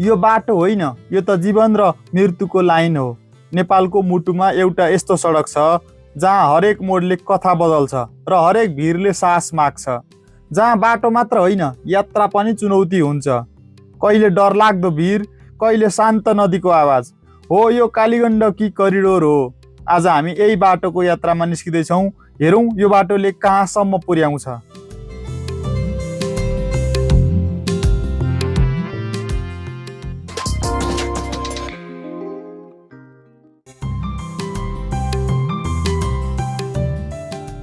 यो बाटो होइन, यो त जीवन र मृत्युको लाइन हो। नेपालको मुटुमा एउटा यस्तो सडक छ जहाँ हरेक मोडले कथा बदल्छ र हरेक भिरले सास माग्छ, जहाँ बाटो मात्र होइन यात्रा पनि चुनौती हुन्छ। कहिले डरलाग्दो भिर, कहिले शान्त नदीको आवाज। हो, यो कालीगण्डकी करिडोर हो। आज हामी यही बाटोको यात्रामा निस्किँदैछौँ। हेरौँ यो बाटोले कहाँसम्म पुर्याउँछ।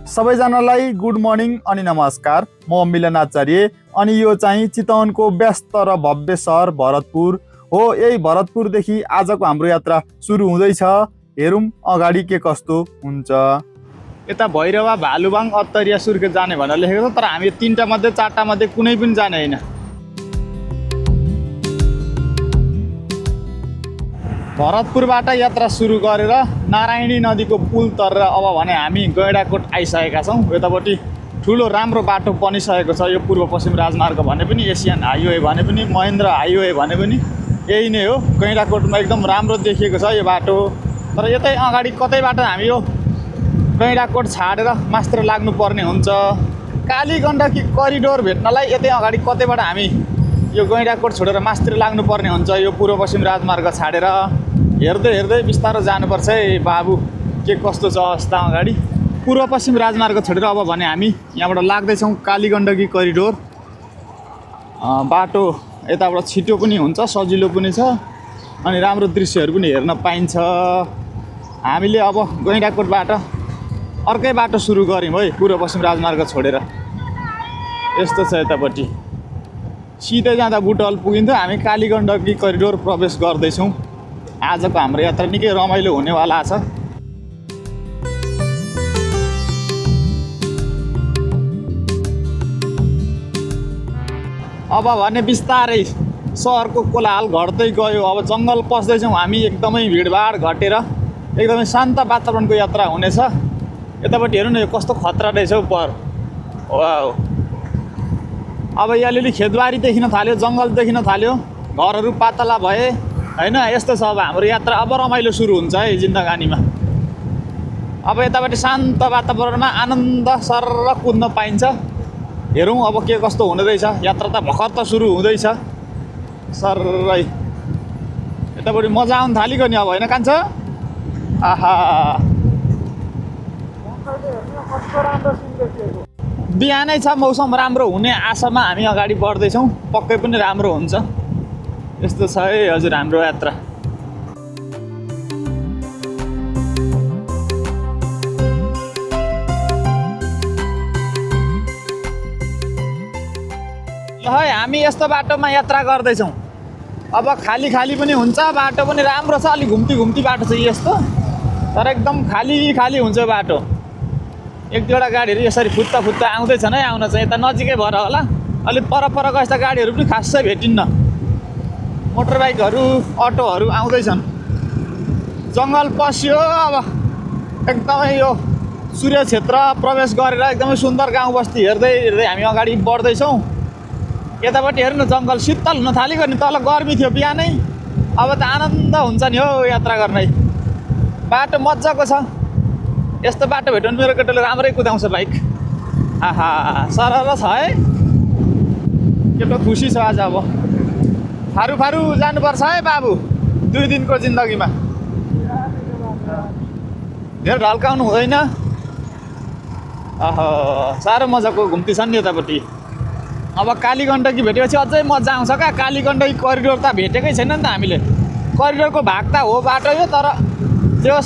सबैजनालाई गुड मर्निङ अनि नमस्कार। म मिलन आचार्य अनि यो चाहिँ चितवनको व्यस्त र भव्य सहर भरतपुर हो। यही भरतपुरदेखि आजको हाम्रो यात्रा सुरु हुँदैछ। हेरौँ अगाडि के कस्तो हुन्छ। यता भैरवा, भालुबाङ, अत्तरिया, सुर्खेत जाने भनेर लेखेको छ, तर हामी 3टा मध्ये 4टा मध्ये कुनै पनि जाने होइन। भरतपुरबाट यात्रा सुरु गरेर नारायणी नदीको पुल तरेर अब भने हामी गैँडाकोट आइसकेका छौँ। यतापट्टि ठुलो राम्रो बाटो बनिसकेको छ। यो पूर्व पश्चिम राजमार्ग भने पनि, एसियन हाइवे भने पनि, महेन्द्र हाइवे भने पनि यही नै हो। गैँडाकोटमा एकदम राम्रो देखिएको छ यो बाटो। तर यतै अगाडि कतैबाट हामी यो गैँडाकोट छाडेर मास्टर लाग्नुपर्ने हुन्छ। कालीगण्डकी करिडोर भेट्नलाई यतै अगाडि कतैबाट हामी यो गैँडाकोट छोडेर मास्तिर लाग्नुपर्ने हुन्छ। यो पूर्व पश्चिम राजमार्ग छाडेर हेर्दै हेर्दै बिस्तारो जानुपर्छ है बाबु। के कस्तो छ अवस्था अगाडि। पूर्व पश्चिम राजमार्ग छोडेर अब भने हामी यहाँबाट लाग्दैछौँ कालीगण्डकी करिडोर। बाटो यताबाट छिटो पनि हुन्छ, सजिलो पनि छ अनि राम्रो दृश्यहरू पनि हेर्न पाइन्छ। हामीले अब गैँडाकोटबाट अर्कै बाटो सुरु गऱ्यौँ है, पूर्व पश्चिम राजमार्ग छोडेर। यस्तो छ यतापट्टि। सिधै जाँदा बुटवल पुगिन्थ्यो। हामी कालीगण्डकी करिडोर प्रवेश गर्दैछौँ। आजको हाम्रो यात्रा निकै रमाइलो हुनेवाला छ। अब भने बिस्तारै सहरको कोलाहल घट्दै गयो। अब जङ्गल पस्दैछौँ हामी। एकदमै भिडभाड घटेर एकदमै शान्त वातावरणको यात्रा हुनेछ। यतापट्टि हेर्नु न, यो कस्तो खतरा रहेछ हौ पर। वाउ, अब यहाँ अलिअलि खेतबारी देखिन थाल्यो, जङ्गल देखिन थाल्यो, घरहरू पातला भए होइन। यस्तो छ अब हाम्रो यात्रा। अब रमाइलो सुरु हुन्छ है जिन्दगानीमा। अब यतापट्टि शान्त वातावरणमा आनन्द सरर कुद्न पाइन्छ। हेरौँ अब के कस्तो हुने रहेछ। यात्रा त भर्खर त सुरु हुँदैछ सररै। यतापट्टि मजा आउनु थालेको नि अब, होइन कान्छ? आहा, बिहानै छ, मौसम राम्रो हुने आशामा हामी अगाडि बढ्दैछौँ। पक्कै पनि राम्रो हुन्छ। यस्तो छ है हजुर हाम्रो यात्रा। ल है, हामी यस्तो बाटोमा यात्रा गर्दैछौँ। अब खाली खाली पनि हुन्छ, बाटो पनि राम्रो छ। अलिक घुम्ती घुम्ती बाटो छ यस्तो, तर एकदम खाली खाली हुन्छ बाटो। एक दुईवटा गाडीहरू यसरी फुत्ता फुत्ता आउँदैछन् है। आउन चाहिँ यता नजिकै भएर होला। अलिक परपरको यस्ता गाडीहरू पनि खासै भेटिन्न। मोटरबाइकहरू, अटोहरू आउँदैछन्। जङ्गल पस्यो अब एकदमै। यो सूर्य क्षेत्र प्रवेश गरेर एकदमै सुन्दर गाउँ बस्ती हेर्दै हेर्दै हामी अगाडि बढ्दैछौँ। यतापट्टि हेर्नु, जङ्गल शीतल हुन थालेको नि। तल गर्मी थियो बिहानै, अब त आनन्द हुन्छ नि हौ यात्रा गर्नै। बाटो मजाको छ। यस्तो बाटो भेट्यो भने मेरो केटोले राम्रै कुदाउँछ बाइक। आहा, सरर छ है। केटो खुसी छ आज। अब फारू फारू जानुपर्छ है बाबु 2 दिनको जिन्दगीमा। धेरै ढल्काउनु हुँदैन। आहा, साह्रो मजाको घुम्ती छन् नि यतापट्टि। अब कालीगण्डकी भेटेपछि अझै मजा आउँछ क्या। कालीगण्डकी करिडोर त भेटेकै छैन नि त हामीले। करिडोरको भाग त हो बाटो यो, तर त्यो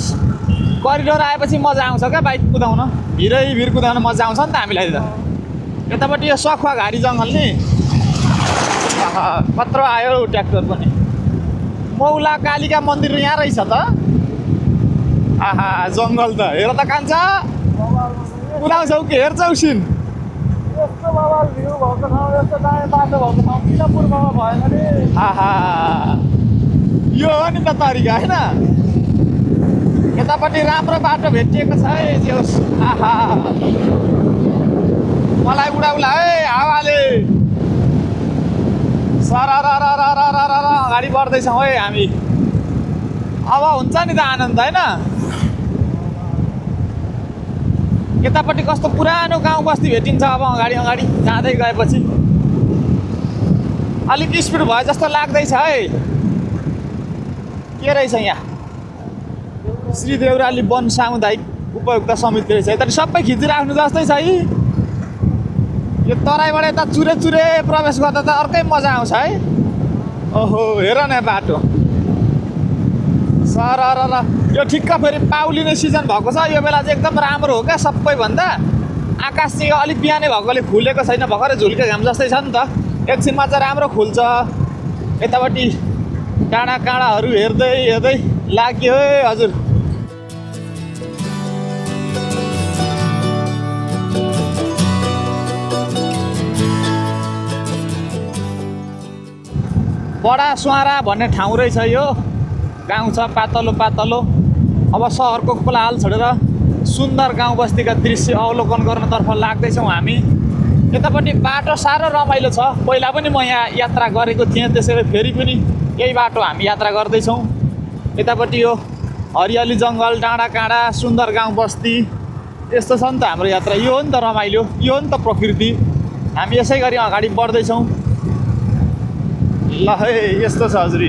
करिडोर आएपछि मजा आउँछ क्या बाइक कुदाउन। भिरै भिर कुदाउन मजा आउँछ नि त हामीलाई त। यतापट्टि यो सखुवा घारी जङ्गल नि। कत्रो आयो ट्र्याक्टर पनि। मौला कालिका मन्दिर यहाँ रहेछ त। आहा, जङ्गल त हेर त कान्छ। कुदाउँछौ कि हेर्छौ सिन? यस्तो बाबा भ्यू भएको ठाउँ, यस्तो दायाँ बाटो भएको ठाउँ किन पूर्वमा भएन नि? आहा, यो हो नि त तरिका होइन। यतापट्टि राम्रो बाटो भेटिएको छ है जोस। आहा, मलाई उडाउला है हावाले। अगाडि बढ्दैछौँ है हामी। अब हुन्छ नि त आनन्द होइन। यतापट्टि कस्तो पुरानो गाउँ बस्ती भेटिन्छ अब अगाडि अगाडि जाँदै गएपछि। अलिक स्पिड भयो जस्तो लाग्दैछ है। के रहेछ यहाँ? श्री देउराली वन सामुदायिक उपभोक्ता समिति रहेछ। यता सबै खिचिराख्नु जस्तै छ है। यो तराईबाट यता चुरे चुरे प्रवेश गर्दा त अर्कै मजा आउँछ है। ओहो हेर न बाटो सरर। यो ठिक्क फेरि पाउलिने सिजन भएको छ। यो बेला चाहिँ एकदम राम्रो हो क्या सबैभन्दा। आकाश चाहिँ अलिक बिहानै भएकोले खुलेको छैन, भर्खरै झुल्के घाम जस्तै छ नि त। एकछिनमा चाहिँ राम्रो खुल्छ। यतापट्टि काँडा काँडाहरू हेर्दै हेर्दै लाग्यो है हजुर। बडा सुहारा भन्ने ठाउँ रहेछ यो। गाउँ छ पातलो पातलो। अब सहरको कोलाहल छोडेर सुन्दर गाउँ बस्तीका दृश्य अवलोकन गर्नतर्फ लाग्दैछौँ हामी। यतापट्टि बाटो साह्रो रमाइलो छ। पहिला पनि म यहाँ यात्रा गरेको थिएँ, त्यसैले फेरि पनि यही बाटो हामी यात्रा गर्दैछौँ। यतापट्टि यो हरियाली जङ्गल, डाँडा काँडा, सुन्दर गाउँ बस्ती यस्तो छ नि त हाम्रो यात्रा। यो हो नि त रमाइलो, यो हो नि त प्रकृति। हामी यसै गरी अगाडि बढ्दैछौँ। ल है यस्तो छ हजुर।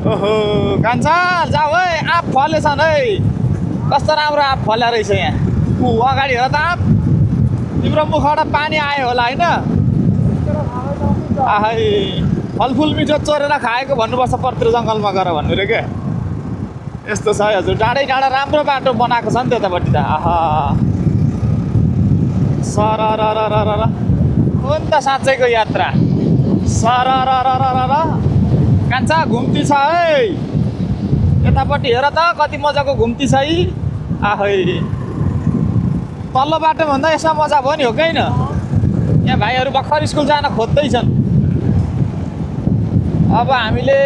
ओहो कान्छा जाऊ है, आँप फलेछन् है। कस्तो राम्रो आँप फल्या रहेछ यहाँ। अगाडि हेर त आँप। तिम्रो मुखबाट पानी आयो होला होइन? आहै फलफुल मिठो चोरेर खाएको भन्नुपर्छ पर्तिर जङ्गलमा गएर भन्नु रे क्या। यस्तो छ है हजुर। डाँडै डाँडा राम्रो बाटो बनाएको छ नि त्यतापट्टि त। आहा सरररररर हो नि त साँच्चैको यात्रा। सरररररर कान्छा घुम्ती छ है। यतापट्टि हेर त कति मजाको घुम्ती छ है। आहै तल्लो बाटो भन्दा यसमा मजा भयो नि हो कि होइन? यहाँ भाइहरू भर्खर स्कुल जान खोज्दैछन्। अब हामीले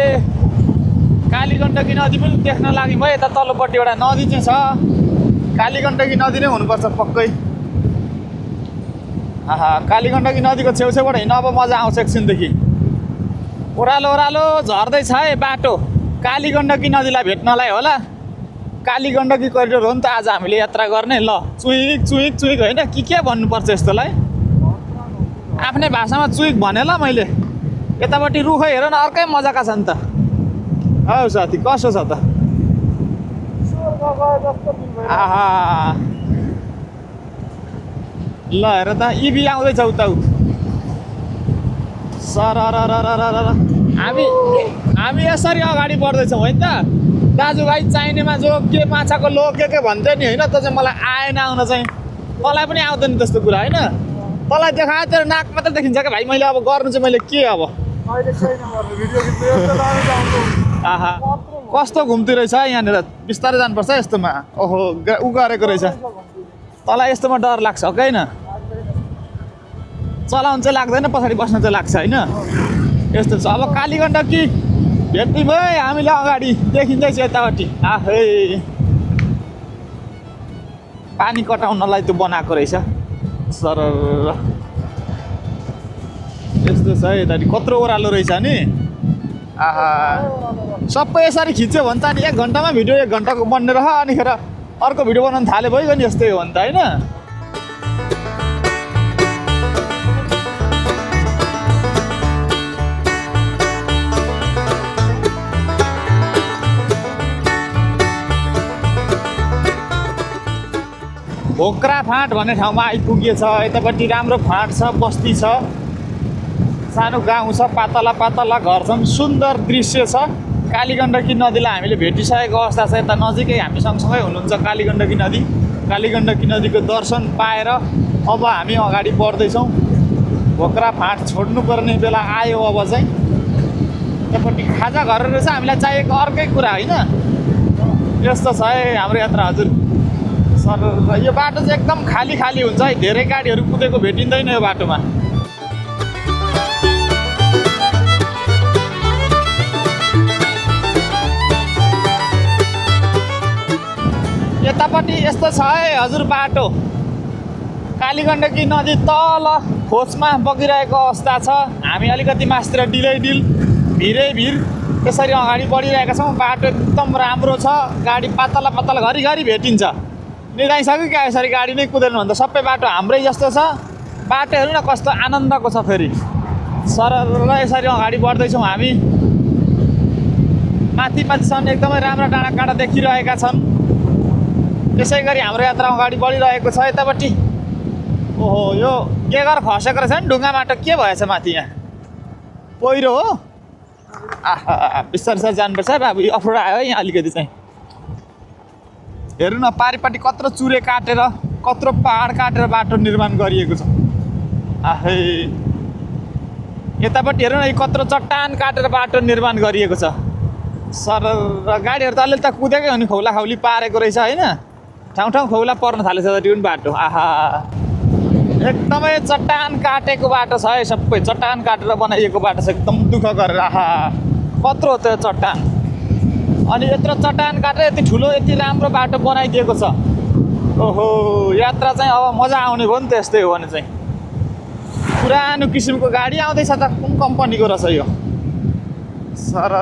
कालीगण्डकी नदी पनि देख्न लाग्यौँ है। यता तल्लोपट्टि एउटा नदी चाहिँ छ, कालीगण्डकी नदी नै हुनुपर्छ पक्कै। आहा कालीगण्डकी नदीको छेउछेउबाट हिँड्न अब मजा आउँछ एकछिनदेखि। ओह्रालो ओह्रालो झर्दैछ है बाटो कालीगण्डकी नदीलाई भेट्नलाई होला। कालीगण्डकी करिडोर हो नि त आज हामीले यात्रा गर्ने। ल चुइक चुइक चुइक होइन के भन्नुपर्छ यस्तोलाई? आफ्नै भाषामा चुइक भने ल मैले। यतापट्टि रुख हेर न अर्कै मजाका छ नि त। हौ साथी कसो छ त? आहा ल हेर त इभी आउँदैछ उता। सरररररर हामी यसरी अगाडि बढ्दैछौँ है त। दाजुभाइ चाहिनेमा जो के माछाको लो के भन्थ्यो नि होइन, त चाहिँ मलाई आएन आउन चाहिँ। तँलाई पनि आउँदैन त्यस्तो कुरा होइन? तँलाई देखायो तेरो नाक मात्रै देखिन्छ क्या भाइ। मैले अब गर्नु चाहिँ मैले के अब? आहा कस्तो घुम्ती रहेछ यहाँनिर। बिस्तारै जानुपर्छ यस्तोमा। ओहो उ गरेको रहेछ। तँलाई यस्तोमा डर लाग्छ कि होइन? चलाउनु चाहिँ लाग्दैन, पछाडि बस्न चाहिँ लाग्छ होइन? यस्तो छ। अब कालीगण्डकी भेट्यौँ है हामीले। अगाडि देखिँदैछ यतापट्टि। आहै पानी कटाउनलाई त्यो बनाएको रहेछ। सरर यस्तो छ है। यतापट्टि कत्रो ओह्रालो रहेछ नि। आहा सबै यसरी खिच्यो भने त अनि 1 घन्टामा भिडियो 1 घन्टाको बन्ने रह। अनिखेर अर्को भिडियो बनाउनु थाल्यो भइगयो नि। यस्तै हो नि त होइन? भोक्रा फाँट भन्ने ठाउँमा आइपुगेछ। यतापट्टि राम्रो फाँट छ, बस्ती छ, सानो गाउँ छ, पातला पातला घर छन्, सुन्दर दृश्य छ। कालीगण्डकी नदीलाई हामीले भेटिसकेको अवस्था छ। यता नजिकै हामी सँगसँगै हुनुहुन्छ कालीगण्डकी नदी। कालीगण्डकी नदीको दर्शन पाएर अब हामी अगाडि बढ्दैछौँ। भोक्रा फाँट छोड्नुपर्ने बेला आयो अब चाहिँ। यतापट्टि खाजा घर रहेछ। हामीलाई चाहिएको अर्कै कुरा होइन? यस्तो छ है हाम्रो यात्रा हजुर। सर यो बाटो चाहिँ एकदम खाली खाली हुन्छ है। धेरै गाडीहरू कुदेको भेटिँदैन यो बाटोमा। यतापट्टि यस्तो छ है हजुर बाटो कालीगण्डकी नदी तल खोजमा बगिरहेको अवस्था छ। हामी अलिकति मास्तिर डिलै डिल भिरै भिर त्यसरी अगाडि बढिरहेका छौँ। बाटो एकदम राम्रो छ, गाडी पातला पातला घरिघरि भेटिन्छ। निदाइसक्यो क्या यसरी गाडी नै कुदेन भने त सबै बाटो हाम्रै जस्तो छ। बाटो हेर्नु न कस्तो आनन्दको छ। फेरि सरल यसरी अगाडि बढ्दैछौँ हामी। माथि माथिसम्म एकदमै राम्रा डाँडा काँडा देखिरहेका छन्। त्यसै गरी हाम्रो यात्रा अगाडि बढिरहेको छ। यतापट्टि ओहो यो के गरेर खसेको रहेछ नि ढुङ्गा बाटो के भएछ माथि यहाँ पहिरो हो। आहा बिस्तारै बिस्तारै जानुपर्छ है बाबु, यो अप्ठ्यारो आयो है यहाँ अलिकति चाहिँ। हेर्नु न पारिपट्टि कत्रो चुरे काटेर कत्रो पहाड काटेर बाटो निर्माण गरिएको छ। आहै यतापट्टि हेर्नु न यो कत्रो चट्टान काटेर बाटो निर्माण गरिएको छ। सर गाडीहरू त अलिअलि त कुदेकै हो नि, खौला खौली पारेको रहेछ होइन। ठाउँ ठाउँ खौला पर्न थालेछ त त्यो पनि बाटो। आहा एकदमै चट्टान काटेको बाटो छ है, सबै चट्टान काटेर बनाइएको बाटो छ एकदम दुःख गरेर। आहा कत्रो त्यो चट्टान, अनि यत्रो चट्टान काटेर यति ठुलो यति राम्रो बाटो बनाइदिएको छ। ओहो यात्रा चाहिँ अब मजा आउने भयो नि त। यस्तै हो भने चाहिँ पुरानो किसिमको गाडी आउँदैछ त। कुन कम्पनीको रहेछ यो सर?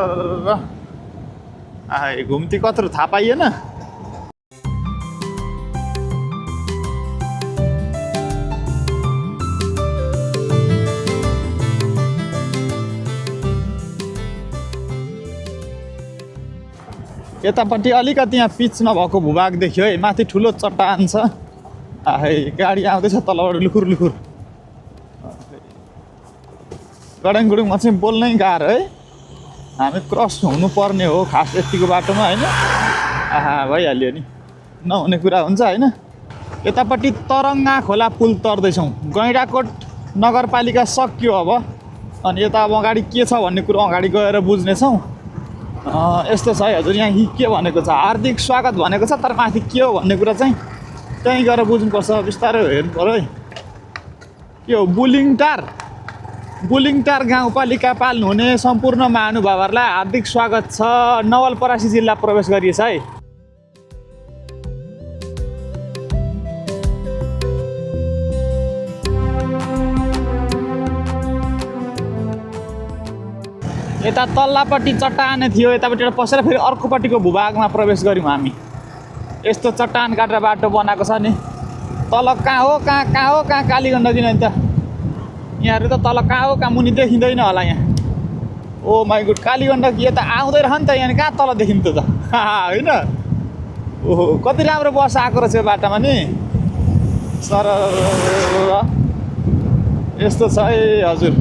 आए घुम्ती कत्रो थाहा पाइएन। यतापट्टि अलिकति यहाँ पिच नभएको भूभाग देखियो है। माथि ठुलो चट्टान छ। आहै गाडी आउँदैछ तलबाट लुखुर लुखुर। गडङ गुडुङमा चाहिँ बोल्नै गाह्रो है। हामी क्रस हुनुपर्ने हो खास यतिको बाटोमा होइन। आहा भइहाल्यो नि, नहुने कुरा हुन्छ होइन। यतापट्टि तरङ्गा खोला पुल तर्दैछौँ। गैँडाकोट नगरपालिका सक्यो अब। अनि यता अब अगाडि के छ भन्ने कुरो अगाडि गएर बुझ्नेछौँ। यस्तो छ है हजुर, यहाँ के भनेको छ हार्दिक स्वागत भनेको छ, तर माथि के हो भन्ने कुरा चाहिँ त्यहीँ गएर बुझ्नुपर्छ। बिस्तारै हेर्नु पऱ्यो है। के हो बुलिङटार? बुलिङटार गाउँपालिका पाल्नुहुने सम्पूर्ण महानुभावहरूलाई हार्दिक स्वागत छ। नवलपरासी जिल्ला प्रवेश गरिएछ है। यता तल्लापट्टि चट्टान थियो, यतापट्टि पसेर फेरि अर्कोपट्टिको भूभागमा प्रवेश गऱ्यौँ हामी। यस्तो चट्टान काटेर बाटो बनाएको छ नि। तल कहाँ हो कहाँ कालीगण्डकी नि त। यहाँहरू त तल कहाँ हो कहाँ मुनि देखिँदैन होला यहाँ। ओ माइ गुड कालीगण्डकी यता आउँदै रह नि त। यहाँ कहाँ तल देखिन्छ त होइन। ओहो कति राम्रो बस आएको रहेछ यो बाटोमा नि सर। यस्तो छ है हजुर।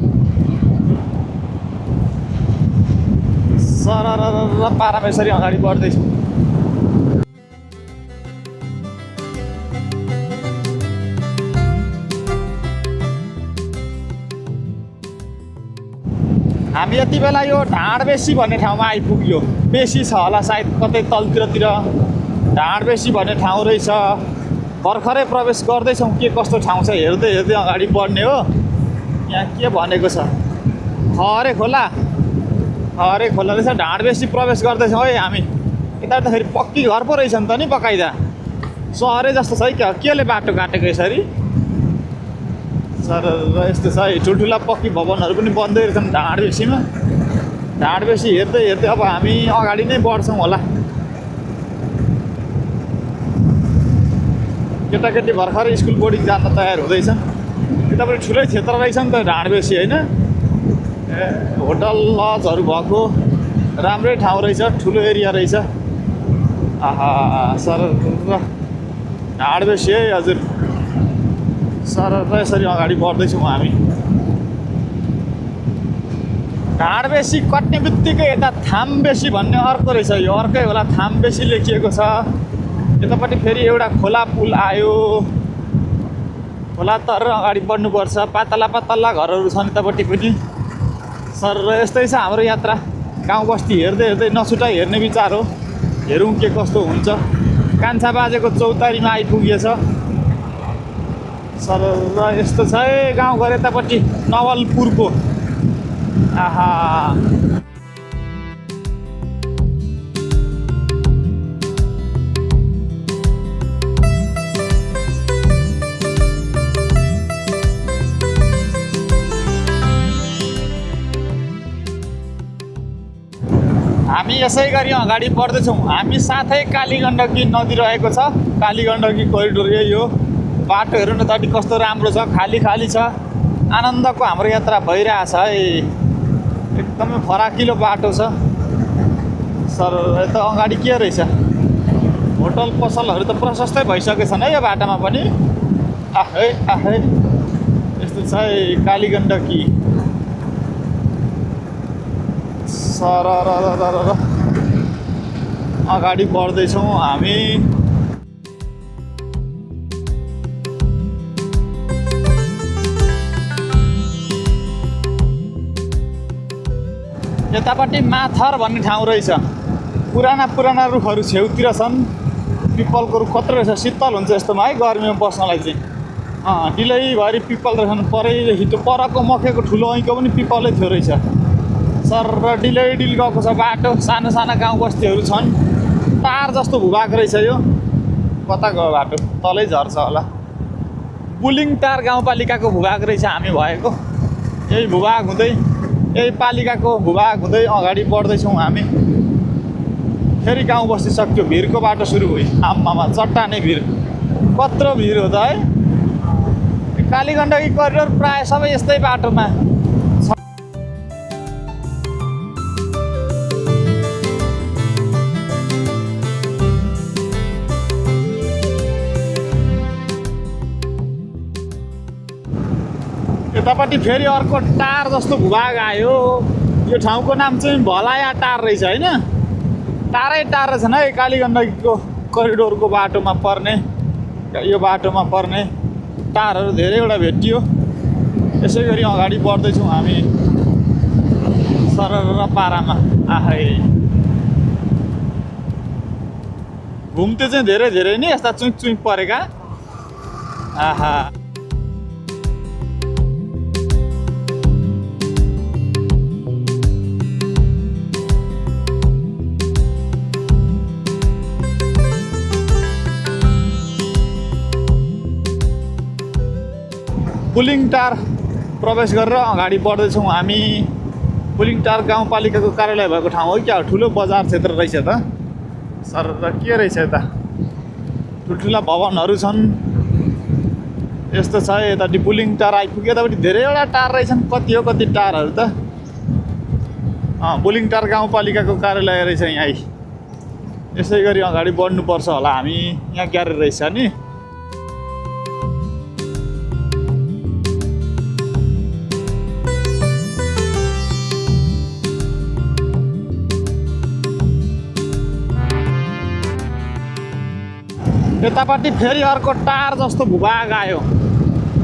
सर पारामा यसरी अगाडि बढ्दैछु। हामी यति बेला यो ढाँडबेसी भन्ने ठाउँमा आइपुग्यो। बेसी छ होला सायद कतै तलतिरतिर। ढाँडबेसी भन्ने ठाउँ रहेछ। भर्खरै प्रवेश गर्दैछौँ। के कस्तो ठाउँ छ हेर्दै हेर्दै अगाडि बढ्ने हो। यहाँ के भनेको छ हरे खोला रहेछ। ढाँडबेसी प्रवेश गर्दैछौँ है हामी। यता त फेरि पक्की घर पो रहेछ नि त नि बकाइदा। सहरै जस्तो छ है क्या, केले बाटो काटेको यसरी सर। यस्तो छ है ठुल्ठुला पक्की भवनहरू पनि बन्दै रहेछन् ढाँडबेसीमा। ढाँडबेसी हेर्दै हेर्दै अब हामी अगाडि नै बढ्छौँ होला। केटाकेटी भर्खरै स्कुल बोर्डिङ जान तयार हुँदैछन्। यतापट्टि ठुलै क्षेत्र रहेछ नि त ढाँडबेसी होइन। होटल लजहरू भएको राम्रै ठाउँ रहेछ, ठुलो एरिया रहेछ। आहा सर ढाँडबेसी है हजुर। सर यसरी अगाडि बढ्दैछौँ हामी। ढाँडबेसी कट्ने बित्तिकै यता थामबेसी भन्ने अर्को रहेछ। यो अर्कै होला, थामबेसी लेखिएको छ। यतापट्टि फेरि एउटा खोला पुल आयो। खोला तर अगाडि बढ्नुपर्छ। पातला पातला घरहरू छन् यतापट्टि पनि। सर यस्तै छ हाम्रो यात्रा। गाउँ बस्ती हेर्दै हेर्दै नछुटाइ हेर्ने विचार हो। हेरौँ के कस्तो हुन्छ। कान्छा बाजेको चौतारीमा आइपुगिएछ सर। यस्तो छ है गाउँघर यतापट्टि नवलपुरको। आहा हामी यसै गरी अगाडि बढ्दैछौँ। हामी साथै कालीगण्डकी नदी रहेको छ, कालीगण्डकी कोरिडोर यही हो। बाटो हेर्नु न त कस्तो राम्रो छ, खाली खाली छ। आनन्दको हाम्रो यात्रा भइरहेछ है, एकदमै फराकिलो बाटो छ। सर यता अगाडि के रहेछ, होटल पसलहरू त प्रशस्तै भइसकेछन् है यो बाटोमा पनि। आहै आहै यस्तो छ है कालीगण्डकी। सर अगाडि बढ्दैछौँ हामी। यतापट्टि माथर भन्ने ठाउँ रहेछ। पुराना पुराना रुखहरू छेउतिर छन्। पिपलको रुख कत्रो रहेछ, शीतल हुन्छ यस्तोमा है गर्मीमा बस्नलाई चाहिँ। डिलैभरि पिपल रहेछन्। परैदेखि त्यो परको मकेको ठुलो ऐँको पनि पिपलै थियो रहेछ। सर डिलै गएको छ बाटो। साना साना गाउँ बस्तीहरू छन्। टार जस्तो भूभाग रहेछ यो। कता गयो बाटो, तलै झर्छ होला। बुलिङटार गाउँपालिकाको भूभाग रहेछ हामी भएको। यही भूभाग हुँदै, यही पालिकाको भूभाग हुँदै अगाडि बढ्दैछौँ हामी। फेरि गाउँ बस्ती सक्यो, भिरको बाटो सुरु भयो। आम्मामा चट्टाने भिर, कत्रो भिर हो त है। कालीगण्डकी कोरिडोर प्रायः सबै यस्तै बाटोमा। यतापट्टि फेरि अर्को टार जस्तो भूभाग आयो। यो ठाउँको नाम चाहिँ भलाया टार रहेछ होइन। टारै टार रहेछन् है कालीगण्डकीको कोरिडोरको बाटोमा पर्ने, यो बाटोमा पर्ने टारहरू धेरैवटा भेटियो। यसै गरी अगाडि बढ्दैछौँ हामी सरर पारामा। आहै घुम्ते चाहिँ धेरै धेरै नि यस्ता चुइक चुइक परेका। आहा बुलिङटार प्रवेश गरेर अगाडि बढ्दैछौँ हामी। बुलिङटार गाउँपालिकाको कार्यालय भएको ठाउँ हो क्या, ठुलो बजार क्षेत्र रहेछ त। सर के रहेछ यता, ठुल्ठुला भवनहरू छन्। यस्तो छ यतापट्टि बुलिङटार आइपुग्यो। यतापट्टि धेरैवटा टार रहेछन्। कति हो कति टारहरू त। बुलिङटार गाउँपालिकाको कार्यालय रहेछ यहीँ। यसै गरी अगाडि बढ्नुपर्छ होला हामी। यहाँ ग्यारेज रहेछ नि। यतापट्टि फेरि अर्को टार जस्तो भूभाग आयो।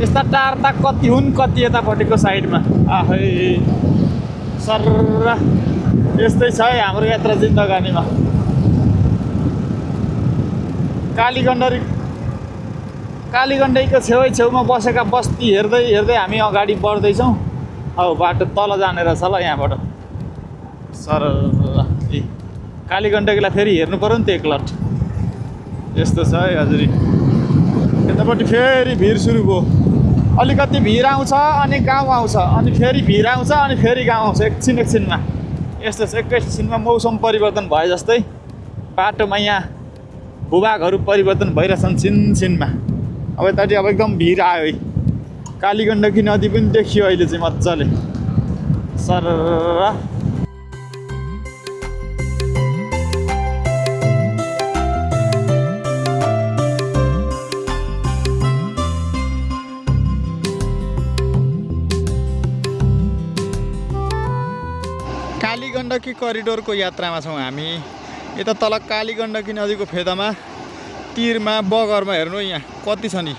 यस्ता टार त कति हुन्, कति यतापट्टिको साइडमा। आहै सर यस्तै छ है हाम्रो यात्रा जिन्दगानीमा। कालीगण्डकीको छेउमा बसेका बस्ती हेर्दै हेर्दै हामी अगाडि बढ्दैछौँ। अब बाटो तल जाने रहेछ ल यहाँबाट। सर कालीगण्डकीलाई फेरि हेर्नु पऱ्यो नि त एकलट। यस्तो छ है हजुर। यतापट्टि फेरि भिर सुरु भयो। अलिकति भिर आउँछ अनि गाउँ आउँछ, अनि फेरि भिर आउँछ अनि फेरि गाउँ आउँछ एकछिनमा। यस्तो छ, एकैछिनमा मौसम परिवर्तन भए जस्तै बाटोमा यहाँ भूभागहरू परिवर्तन भइरहेछन् छिनछिनमा। अब यतापट्टि अब एकदम भिर आयो है। कालीगण्डकी नदी पनि देखियो अहिले चाहिँ मजाले। सर कालीगण्डकी कोरिडोरको यात्रामा छौँ हामी। यता तल कालीगण्डकी नदीको फेदामा तिरमा बगरमा हेर्नु यहाँ कति छ नि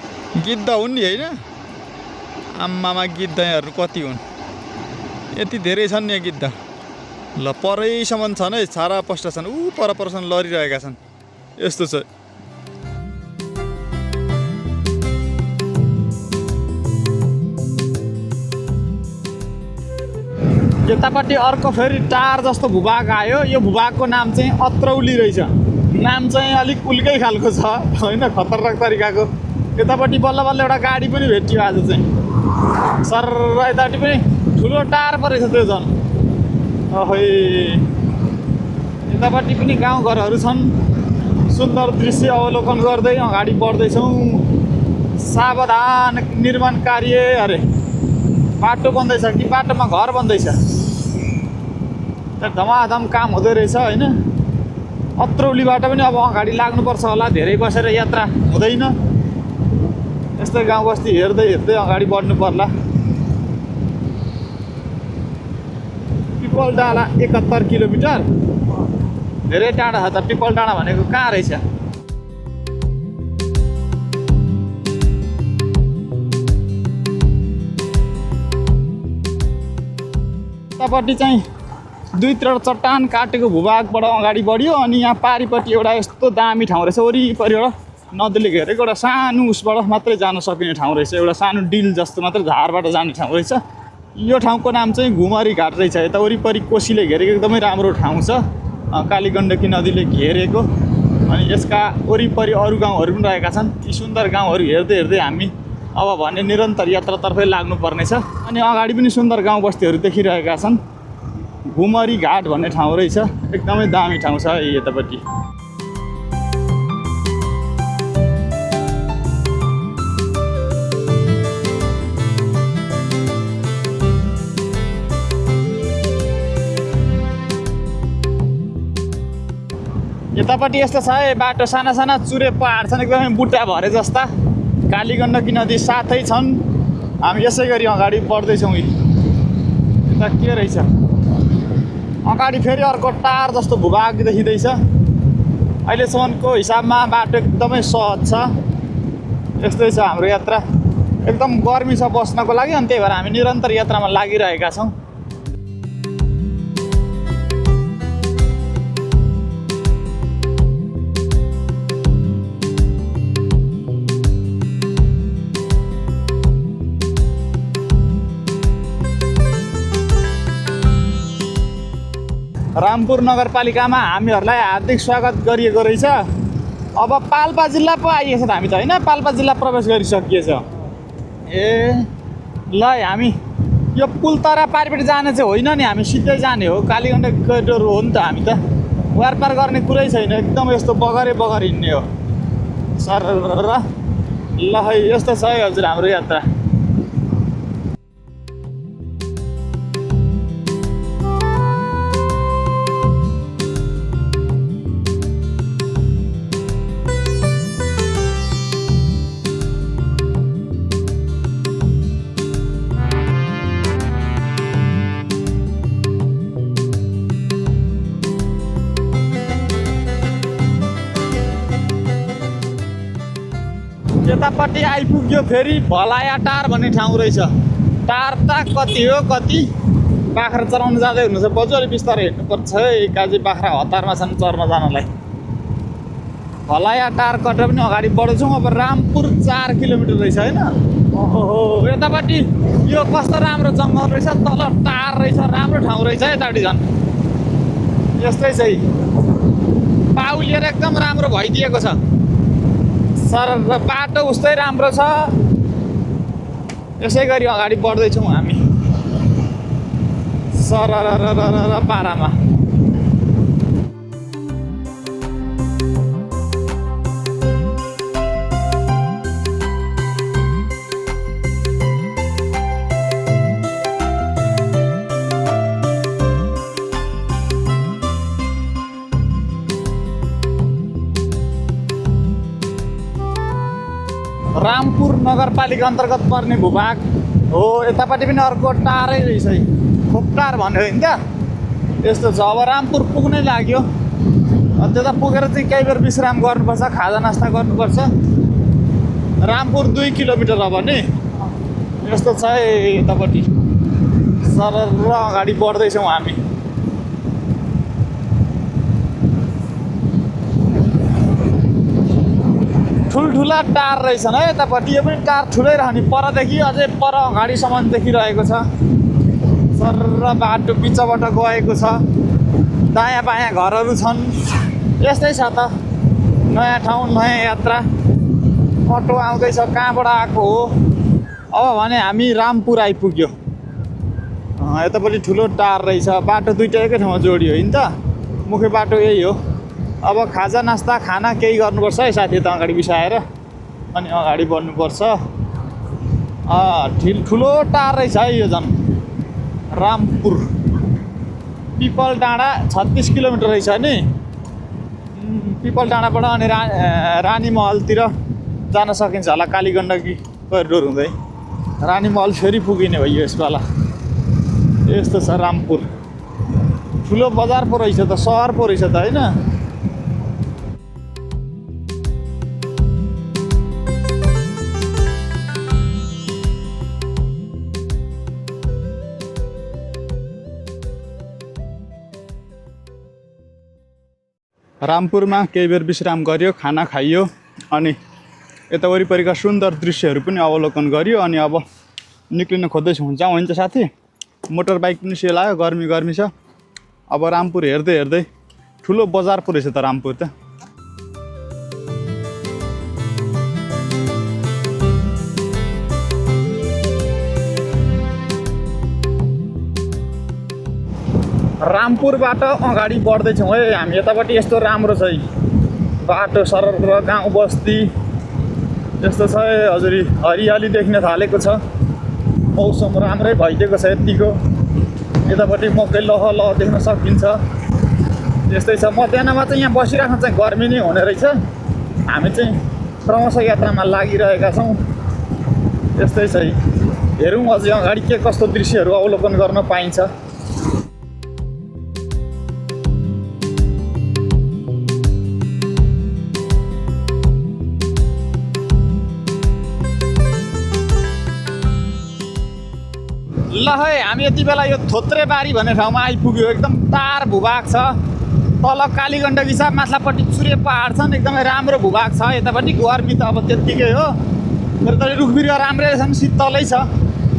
गिद्ध हुन् नि होइन। आम्मामा गिद्ध हेर्नु कति हुन्, यति धेरै छन् यहाँ गिद्ध। ल परैसम्म छन् है, छारा पस्टा छन्। परसम्म लडिरहेका छन्। यस्तो छ। यतापट्टि अर्को फेरि टार जस्तो भूभाग आयो। यो भूभागको नाम चाहिँ अत्रौली रहेछ। नाम चाहिँ अलिक उल्कै खालको छ होइन, खतरनाक तरिकाको। यतापट्टि बल्ल बल्ल एउटा गाडी पनि भेटियो आज चाहिँ। सर यतापट्टि पनि ठुलो टार पो रहेछ त्यो झन्। अहै यतापट्टि पनि गाउँघरहरू छन्। सुन्दर दृश्य अवलोकन गर्दै अगाडि बढ्दैछौँ। सावधान, निर्माण कार्य। अरे बाटो बन्दैछ कि बाटोमा घर बन्दैछ? धमाधम काम हुँदै रहेछ होइन। अत्रौलीबाट पनि अब अगाडि लाग्नुपर्छ होला, धेरै बसेर यात्रा हुँदैन। यस्तै गाउँ बस्ती हेर्दै हेर्दै अगाडि बढ्नु पर्ला। पिपल डाँडा 71 किलोमिटर, धेरै टाढा छ त। पिपल डाँडा भनेको कहाँ रहेछ? यतापट्टि चाहिँ दुईतिर चट्टान काटेको भूभागबाट अगाडि बढ्यो अनि यहाँ पारिपट्टि एउटा यस्तो दामी ठाउँ रहेछ। वरिपरिबाट नदीले घेरेको एउटा सानो उसबाट मात्रै जान सकिने ठाउँ रहेछ। एउटा सानो डिल जस्तो मात्रै धारबाट जाने ठाउँ रहेछ। यो ठाउँको नाम चाहिँ घुमरी घाट रहेछ। यता वरिपरि कोसीले घेरेको एकदमै राम्रो ठाउँ छ। कालीगण्डकी नदीले घेरेको। अनि यसका वरिपरि अरू गाउँहरू पनि रहेका छन्। ती सुन्दर गाउँहरू हेर्दै हेर्दै हामी अब भने निरन्तर यात्रातर्फै लाग्नुपर्नेछ। अनि अगाडि पनि सुन्दर गाउँ बस्तीहरू देखिरहेका छन्। घुमरी घाट भन्ने ठाउँ रहेछ। एकदमै दामी ठाउँ छ यतापट्टि। यतापट्टि यस्तो छ है, बाटो साना साना चुरे पहाड छन्, एकदमै बुट्टा भरे जस्ता। कालीगण्डकी नदी साथै छन्। हामी यसै गरी अगाडि बढ्दैछौँ। यता के रहेछ? अगाडि फेरि अर्को टार जस्तो भूभाग देखिँदैछ। अहिलेसम्मको हिसाबमा बाटो एकदमै सहज छ। यस्तै छ हाम्रो यात्रा। एकदम गर्मी छ बस्नको लागि, अनि त्यही भएर हामी निरन्तर यात्रामा लागिरहेका छौँ। रामपुर नगरपालिकामा हामीहरूलाई हार्दिक स्वागत गरिएको रहेछ। अब पाल्पा जिल्ला पो आइएछ त हामी त होइन। पाल्पा जिल्ला प्रवेश गरिसकिएछ। ए ल हामी यो पुल तरा पारिपट्टि जाने चाहिँ होइन नि, हामी सिधै जाने हो। कालीगण्डकी कोरिडोर हो नि त। हामी त वारपार गर्ने कुरै छैन। एकदम यस्तो बगरे बगर हिँड्ने हो। सर ल है यस्तो छ है हजुर हाम्रो यात्रा। यतापट्टि आइपुग्यो फेरि भलाया टार भन्ने ठाउँ रहेछ। टार त कति हो कति, बाख्रा चराउनु जाँदै हुनुहुन्छ। बजु अलिक बिस्तारै हिँड्नुपर्छ है, काजी बाख्रा हतारमा छन् चर्न जानलाई। भलाया टार कटेर पनि अगाडि बढ्छौँ। अब रामपुर 4 किलोमिटर रहेछ होइन। ओहो यतापट्टि यो कस्तो राम्रो जङ्गल रहेछ, तल टार रहेछ, राम्रो ठाउँ रहेछ है। यतापट्टि झन् यस्तै चाहिँ पाउलिएर एकदम राम्रो भइदिएको छ। सर बाटो उस्तै राम्रो छ। यसै गरी अगाडि बढ्दैछौँ हामी सर पारामा। रामपुर नगरपालिका अन्तर्गत पर्ने भूभाग हो। यतापट्टि पनि अर्को टारै रहेछ है, खोपटार भन्यो होइन त। यस्तो छ। अब रामपुर पुग्नै लाग्यो। त्यता पुगेर चाहिँ केही बेर विश्राम गर्नुपर्छ, खाजा नास्ता गर्नुपर्छ। रामपुर 2 किलोमिटर अब नि यस्तो छ है। यतापट्टि सरर अगाडि बढ्दैछौँ हामी। ठुल्ठुला टार रहेछन् है यतापट्टि। यो पनि टार ठुलै रहने, परदेखि अझै पर अगाडिसम्म देखिरहेको छ। सरर बाटो बिचबाट गएको छ। दायाँ बायाँ घरहरू छन्। यस्तै छ त, नयाँ ठाउँ नयाँ यात्रा। अटो आउँदैछ, कहाँबाट आएको हो। अब भने हामी रामपुर आइपुग्यो। यतापट्टि ठुलो टार रहेछ। बाटो दुईटा एकै ठाउँमा जोडियो होइन त। मुख्य बाटो यही हो। अब खाजा नास्ता खाना केही गर्नुपर्छ है साथी, त अगाडि बिसाएर अनि अगाडि बढ्नुपर्छ। ठुलो टार रहेछ है यो झन् रामपुर। पिपल डाँडा 36 किलोमिटर रहेछ नि। पिपल डाँडाबाट अनि रानी महलतिर जान सकिन्छ होला, कालीगण्डकी करिडोर हुँदै रानी महल फेरि पुगिने भयो यसपाला। यस्तो छ रामपुर। ठुलो बजार पो रहेछ त, सहर पो रहेछ त होइन। रामपुरमा केही बेर विश्राम गरियो, खाना खाइयो अनि यता वरिपरिका सुन्दर दृश्यहरू पनि अवलोकन गरियो। अनि अब निक्लिन खोज्दैछु। हुन्छ साथी, मोटर बाइक पनि सेल आयो, गर्मी छ। अब रामपुर हेर्दै हेर्दै ठुलो बजार पो रहेछ त रामपुर त। रामपुरबाट अगाडि बढ्दैछौँ है हामी। यतापट्टि यस्तो राम्रो छ बाटो, सरल र गाउँ बस्ती यस्तो छ है। हजुर हरियाली देख्न थालेको छ, मौसम राम्रै भइदिएको छ यतिको। यतापट्टि मकै लह देख्न सकिन्छ। यस्तै छ। मध्याहमा चाहिँ यहाँ बसिराख्न चाहिँ गर्मी नै हुने रहेछ। हामी चाहिँ क्रमशः यात्रामा लागिरहेका छौँ। यस्तै छ। हेरौँ अझै अगाडि के कस्तो दृश्यहरू अवलोकन गर्न पाइन्छ। ल है, हामी यति बेला यो थोत्रेबारी भन्ने ठाउँमा आइपुग्यो। एकदम तार भूभाग छ। तल कालीगण्डकी छ, माथिल्लोपट्टि चुरे पहाड छन्। एकदमै राम्रो भूभाग छ। यतापट्टि गर्मी त अब त्यत्तिकै हो। तर तल रुख बिरुवा राम्रै छन्, शीतलै छ।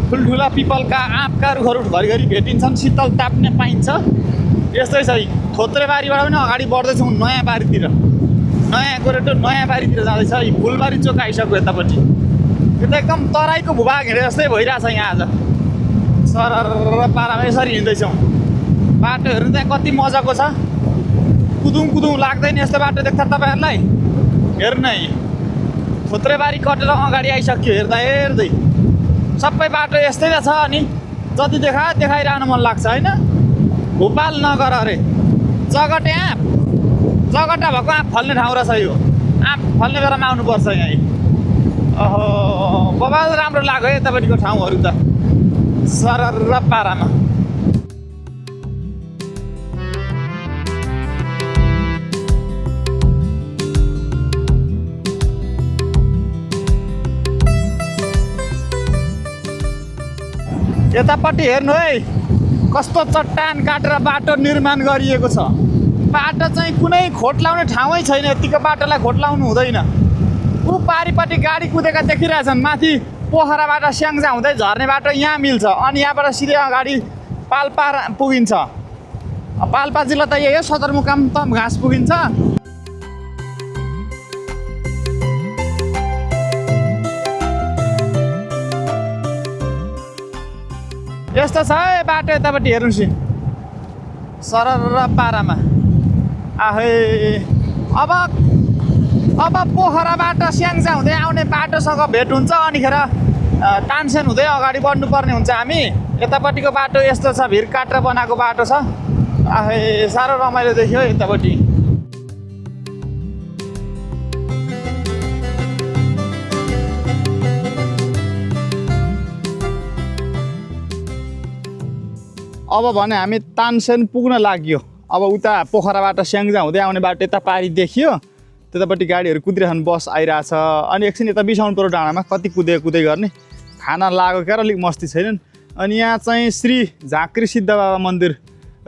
ठुल्ठुला पिपलका आँपका रुखहरू घरिघरि भेटिन्छन्, शीतल ताप्ने पाइन्छ। यस्तै छ। थोत्रेबारीबाट पनि अगाडि बढ्दैछौँ नयाँ बारीतिर। नयाँ गोरेटो नयाँ बारीतिर जाँदैछ। फुलबारी चोक आइसक्यो यतापट्टि। यो त एकदम तराईको भूभाग हिँडे जस्तै भइरहेछ यहाँ आज। सरर पारामा यसरी हिँड्दैछौँ। बाटो हेर्नु त्यहाँ कति मजाको छ। कुदुङ लाग्दैन यस्तो बाटो देख्छ तपाईँहरूलाई। हेर्नु है, थोत्रेबारी कटेर अगाडि आइसक्यो। हेर्दै सबै बाटो यस्तै त छ। अनि जति देखाइरहनु मन लाग्छ होइन। भोपाल नगर अरे जगटे आँप, जगटा भएको आँप फल्ने ठाउँ रहेछ यो। आँप फल्ने बेलामा आउनुपर्छ यहीँ। बबाल राम्रो लाग्यो है यतापट्टिको ठाउँहरू त, सरर पारामा। यतापट्टि हेर्नु है, कस्तो चट्टान काटेर बाटो निर्माण गरिएको छ। बाटो चाहिँ कुनै खोट लाउने ठाउँै छैन। यतिको बाटोलाई खोट लाउनु हुँदैन। ऊ पारिपट्टि गाडी कुदेका देखिरहेछन्। माथि पोखराबाट स्याङ्जा हुँदै झर्ने बाटो यहाँ मिल्छ। अनि यहाँबाट सिधै अगाडि पाल्पा पुगिन्छ। पाल्पा जिल्ला त यही हो, सदरमुकाम त घाँस पुगिन्छ। यस्तो छ है बाटो यतापट्टि हेर्नुहोस्, सरर पारामा। अब पोखराबाट स्याङ्जा हुँदै आउने बाटोसँग भेट हुन्छ। अनिखेर तानसेन हुँदै अगाडि बढ्नुपर्ने हुन्छ हामी। यतापट्टिको बाटो यस्तो छ, भिर काटेर बनाएको बाटो छ। साह्रो रमाइलो देखियो यतापट्टि। अब भने हामी तानसेन पुग्न लाग्यो। अब उता पोखराबाट स्याङ्जा हुँदै आउने बाटो यता पारी देखियो। त्यतापट्टि गाडीहरू कुदिरहन्, बस आइरहेछ। अनि एकछिन यता बिसाउनु पर्यो डाँडामा, कति कुदै गर्ने। खाना लाग्यो क्या, अलिक मस्ती छैनन्। अनि यहाँ चाहिँ श्री झाँक्री सिद्ध बाबा मन्दिर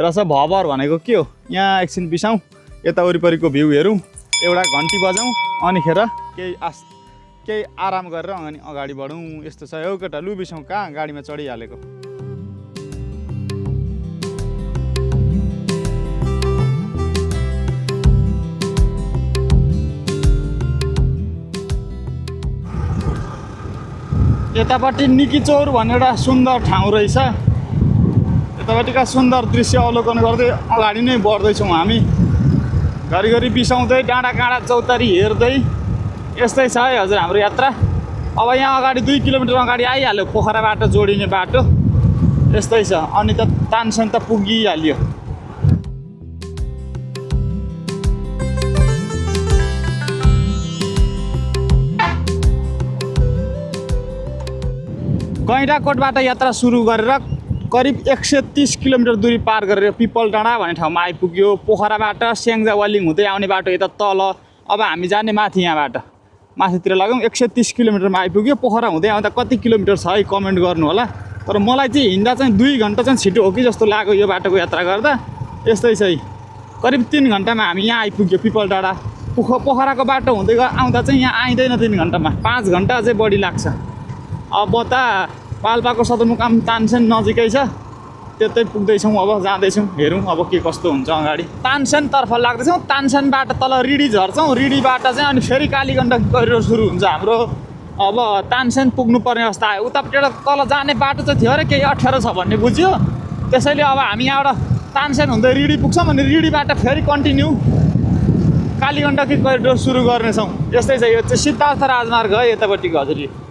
रहेछ, भवर भनेको के हो। यहाँ एकछिन बिसाउँ, यता वरिपरिको भ्यू हेरौँ, एउटा घन्टी बजाउँ, अनिखेर केही आराम गरेर अनि अगाडि बढौँ। यस्तो छ। एउटा लु बिसाउँ, कहाँ गाडीमा चढिहालेको। यतापट्टि निकी चौर भनेर एउटा सुन्दर ठाउँ रहेछ। यतापट्टिका सुन्दर दृश्य अवलोकन गर्दै अगाडि नै बढ्दैछौँ हामी। घरिघरि बिसाउँदै डाँडा काँडा चौतारी हेर्दै यस्तै छ है हजुर हाम्रो यात्रा। अब यहाँ अगाडि 2 किलोमिटर अगाडि आइहाल्यो पोखराबाट जोडिने बाटो। यस्तै छ अनि त तानसेन त पुगिहाल्यो। गैँडाकोटबाट यात्रा सुरु गरेर करिब 130 किलोमिटर दूरी पार गरेर पिपल डाँडा भन्ने ठाउँमा आइपुग्यो। पोखराबाट स्याङ्जावालिङ हुँदै आउने बाटो यता तल। अब हामी जाने माथि, यहाँबाट माथितिर लाग्यौँ। 130 किलोमिटरमा आइपुग्यो। पोखरा हुँदै आउँदा कति किलोमिटर छ है कमेन्ट गर्नु होला। तर मलाई चाहिँ हिँड्दा चाहिँ 2 घन्टा चाहिँ छिटो हो कि जस्तो लाग्यो यो बाटोको यात्रा गर्दा। यस्तै छ है, करिब 3 घन्टामा हामी यहाँ आइपुग्यो पिपल डाँडा। पोखराको बाटो हुँदै आउँदा चाहिँ यहाँ आइँदैन 3 घन्टामा, 5 घन्टा अझै बढी लाग्छ। अब त पाल्पाको सदरमुकाम तानसेन नजिकै छ, त्यतै पुग्दैछौँ। अब जाँदैछौँ, हेरौँ अब के कस्तो हुन्छ अगाडि। तानसेनतर्फ लाग्दैछौँ। तानसेनबाट तल रिडी झर्छौँ। रिडीबाट चाहिँ अनि फेरि कालीगण्डकी करिडोर सुरु हुन्छ हाम्रो। अब तानसेन पुग्नुपर्ने अवस्था आयो। उतापट्टि तल जाने बाटो चाहिँ थियो अरे केही 18 छ भन्ने बुझ्यो। त्यसैले अब हामी यहाँबाट तानसेन हुँदै रिडी पुग्छौँ अनि रिडीबाट फेरि कन्टिन्यू कालीगण्डकी करिडोर सुरु गर्नेछौँ। यस्तै छ, यो चाहिँ सिद्धार्थ राजमार्ग है यतापट्टिको हजुर।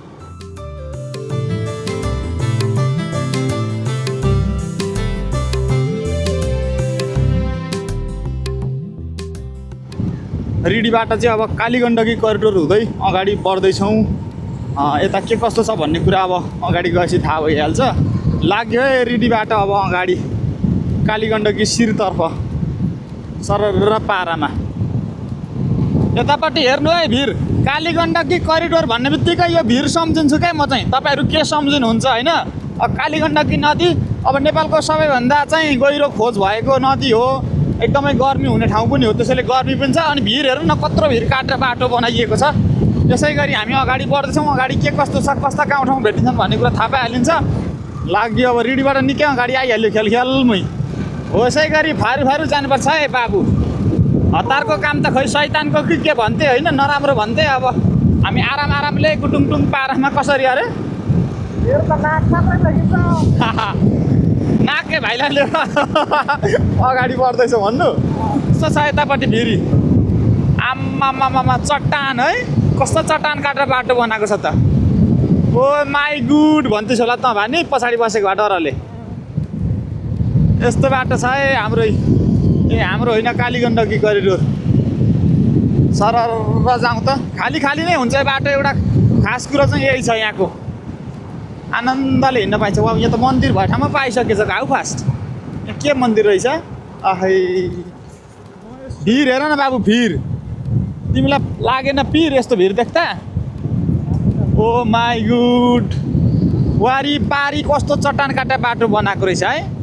रिडीबाट चाहिँ अब कालीगण्डकी करिडोर हुँदै अगाडि बढ्दैछौँ। यता के कस्तो छ भन्ने कुरा अब अगाडि गएपछि थाहा भइहाल्छ। लाग्यो है रिडीबाट अब अगाडि कालीगण्डकी शिरतर्फ सरर पारामा। यतापट्टि हेर्नु है भिर। कालीगण्डकी करिडोर भन्ने बित्तिकै यो भिर सम्झिन्छु क्या म चाहिँ। तपाईँहरू के सम्झिनुहुन्छ होइन? कालीगण्डकी नदी अब नेपालको सबैभन्दा चाहिँ गहिरो खोज भएको नदी हो। एकदमै गर्मी हुने ठाउँ पनि हो, त्यसैले गर्मी पनि छ। अनि भिर हेर्नु न कत्रो भिर काटेर बाटो बनाइएको छ। यसै गरी हामी अगाडि बढ्दैछौँ। अगाडि के कस्तो छ, कस्ता गाउँ ठाउँ भेटिन्छन् भन्ने कुरा थाहा पाइहालिन्छ। लाग्यो अब रिडीबाट निकै अगाडि आइहाल्यो ख्यालमै हो। यसै गरी फारू जानुपर्छ है बाबु। हतारको काम त खै शैतानको के भन्थे होइन, नराम्रो भन्थे। अब हामी आरामले गुटुङटुङ पारामा कसरी अरे नाके भाइलाई लिएर अगाडि बढ्दैछ भन्नु। कस्तो छ यतापट्टि फेरि आम्मामामा चट्टान है, कस्तो चट्टान काटेर बाटो बनाएको छ त। ओ माई गुड भन्दैछ होला त भानी पछाडि बसेको डरले। यस्तो बाटो छ है हाम्रो। हाम्रो होइन कालीगण्डकी करिडोर। सरर जाउँ त, खाली नै हुन्छ बाटो। एउटा खास कुरो चाहिँ यही छ यहाँको, आनन्दले हिँड्न पाइन्छ। अब यहाँ त मन्दिर भए ठाउँमा पाइसकेछ। घाउ फास्ट यहाँ के मन्दिर रहेछ आहै। भिर हेर न बाबु, भिर तिमीलाई लागेन पिर यस्तो भिर देख्दा? ओ माई गुड, वारिपारि कस्तो चट्टान काटेर बाटो बनाएको रहेछ है।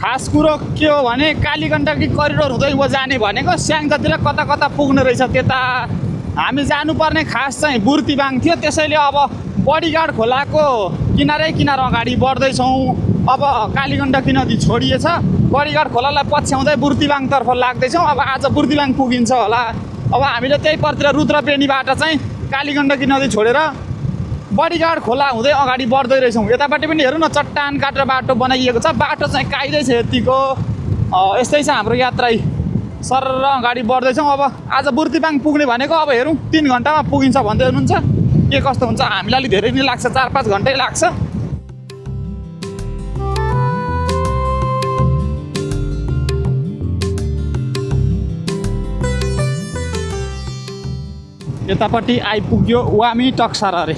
खास कुरो के हो भने कालीगण्डकी करिडोर हुँदै म जाने भनेको स्याङ्जातिर कता कता पुग्ने रहेछ। त्यता हामी जानुपर्ने खास चाहिँ बुर्तिबाङ थियो। त्यसैले अब बडीगाड खोलाको किनारै अगाडि बढ्दैछौँ। अब कालीगण्डकी नदी छोडिएछ। बडीगाड खोलालाई पछ्याउँदै बुर्तिबाङतर्फ लाग्दैछौँ। अब आज बुर्तिबाङ पुगिन्छ होला। अब हामीले त्यही पर्तिर रुद्रपेणीबाट चाहिँ कालीगण्डकी नदी छोडेर बडीगाड खोला हुँदै अगाडि बढ्दै रहेछौँ। यतापट्टि पनि हेर्नु न चट्टान काटेर बाटो बनाइएको छ। बाटो चाहिँ काइँदैछ यतिको। यस्तै छ हाम्रो यात्रा। सरर अगाडि बढ्दैछौँ। अब आज बुर्तिबाङ पुग्ने भनेको अब हेरौँ 3 घन्टामा पुगिन्छ भन्दै हुनुहुन्छ। के कस्तो हुन्छ हामीलाई अलिक धेरै नै लाग्छ, 4-5 घन्टै लाग्छ। यतापट्टि आइपुग्यो वामी टक्सार अरे।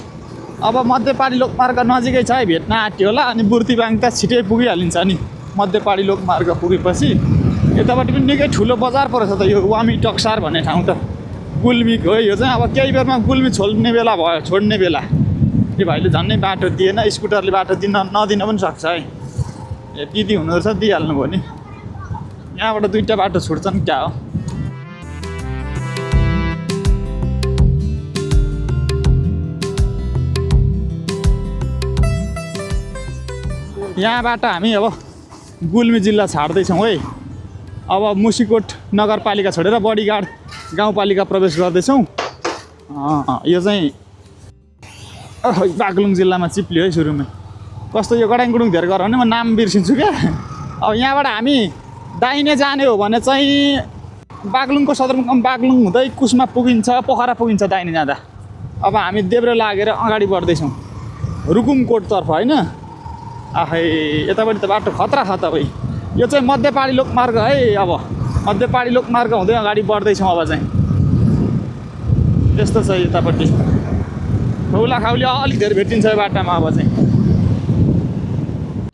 अब मध्यपाडी लोकमार्ग नजिकै छ है, भेट्न आँट्यो होला। अनि बुर्तिबाङ त छिटै पुगिहालिन्छ नि मध्यपाडी लोकमार्ग पुगेपछि। यतापट्टि पनि निकै ठुलो बजार परेछ त यो वामी टक्सार भन्ने ठाउँ त। गुल्मीको हो यो चाहिँ। अब केही बेरमा गुल्मी छोड्ने बेला भयो, छोड्ने बेला। यो भाइले झन्नै बाटो दिएन, स्कुटरले बाटो नदिन पनि सक्छ है। दिदी हुँदो रहेछ, दिइहाल्नु भयो नि। यहाँबाट 2टा बाटो छुट्छन् क्या हो। यहाँबाट हामी अब गुल्मी जिल्ला छाड्दैछौँ है। अब मुसिकोट नगरपालिका छोडेर बडीगाड गाउँपालिका प्रवेश गर्दैछौँ। यो चाहिँ बागलुङ जिल्लामा चिप्लियो है सुरुमै। कस्तो यो गडाङगुडुङ धेर गर भने म नाम बिर्सिन्छु क्या। अब यहाँबाट हामी दाहिने जाने हो भने चाहिँ बागलुङको सदरमुकाम बागलुङ हुँदै कुस्मा पुगिन्छ, पोखरा पुगिन्छ दाहिने जाँदा। अब हामी देब्रे लागेर अगाडि बढ्दैछौँ रुकुमकोटतर्फ होइन। आहै यतापट्टि त बाटो खतरा छ तपाईँ। यो चाहिँ मध्यपाडी लोकमार्ग है। अब मध्यपाडी लोकमार्ग हुँदै अगाडि बढ्दैछौँ। अब चाहिँ यस्तो छ यतापट्टि खौला खाउली अलिक धेरै भेटिन्छ यो बाटामा। अब चाहिँ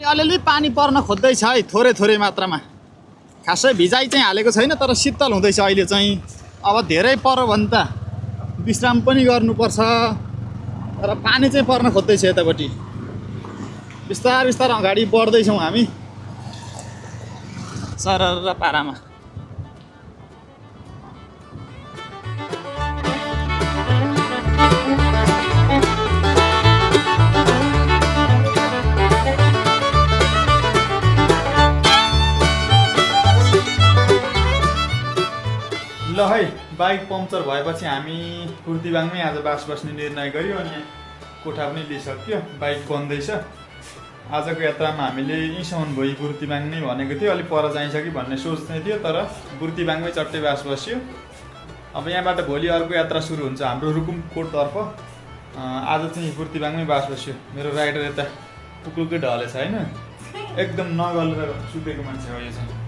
अलिअलि पानी पर्न खोज्दैछ है, थोरै थोरै मात्रामा। खासै भिजाइ चाहिँ हालेको छैन, तर शीतल हुँदैछ अहिले चाहिँ। अब धेरै पर्यो भने त विश्राम पनि गर्नुपर्छ, तर पानी चाहिँ पर्न खोज्दैछ यतापट्टि। बिस्तार बिस्तार अगाडि बढ्दैछौँ हामी सरर पारामा। ल है, बाइक पङ्क्चर भएपछि हामी कुर्तिबाङमै आज बास बस्ने निर्णय गऱ्यौँ अनि कोठा पनि लिइसक्यो। बाइक बन्दैछ। आजको यात्रामा हामीले यहीँसम्म भई बुर्तिबाङ नै भनेको थियो, अलिक पर जाइन्छ कि भन्ने सोच्ने थियो, तर बुर्तिबाङमै चट्टै बास बस्यो। अब यहाँबाट भोलि अर्को यात्रा सुरु हुन्छ हाम्रो रुकुमकोटतर्फ। आज चाहिँ बुर्तिबाङमै बास बस्यो। मेरो राइडर यता पुकुलकै ढलेछ होइन, एकदम नगलेर सुतेको मान्छे हो यो चाहिँ।